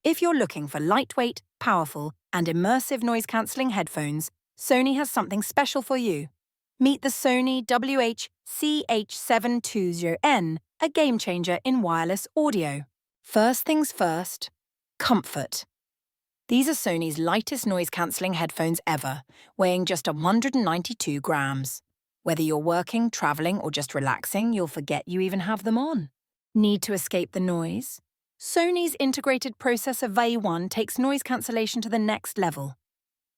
If you're looking for lightweight, powerful, and immersive noise-cancelling headphones, Sony has something special for you. Meet the Sony WH-CH720N, a game-changer in wireless audio. First things first, comfort. These are Sony's lightest noise-cancelling headphones ever, weighing just 192 grams. Whether you're working, travelling, or just relaxing, you'll forget you even have them on. Need to escape the noise? Sony's integrated processor WH-1 takes noise cancellation to the next level,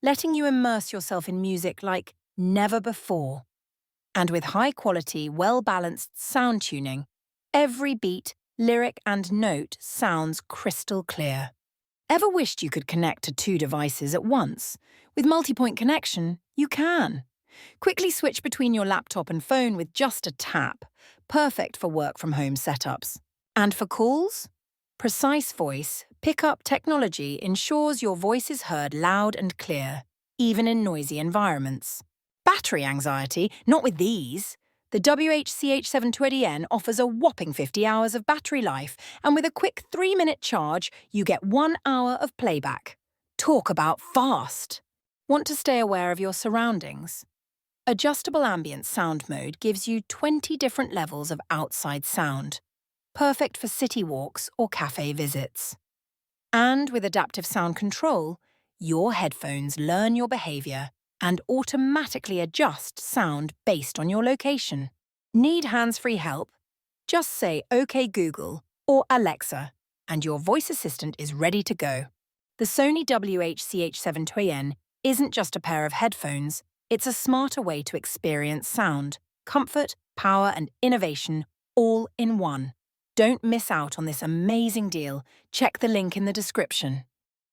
letting you immerse yourself in music like never before. And with high-quality, well-balanced sound tuning, every beat, lyric, and note sounds crystal clear. Ever wished you could connect to two devices at once? With multi-point connection, you can. Quickly switch between your laptop and phone with just a tap, perfect for work-from-home setups. And for calls? Precise voice pickup technology ensures your voice is heard loud and clear, even in noisy environments. Battery anxiety? Not with these. The WH-CH720N offers a whopping 50 hours of battery life, and with a quick 3-minute charge, you get 1 hour of playback. Talk about fast! Want to stay aware of your surroundings? Adjustable ambient sound mode gives you 20 different levels of outside sound, perfect for city walks or cafe visits. And with adaptive sound control, your headphones learn your behavior and automatically adjust sound based on your location. Need hands-free help? Just say OK Google or Alexa, and your voice assistant is ready to go. The Sony WH-CH720N isn't just a pair of headphones, it's a smarter way to experience sound, comfort, power, and innovation all in one. Don't miss out on this amazing deal. Check the link in the description.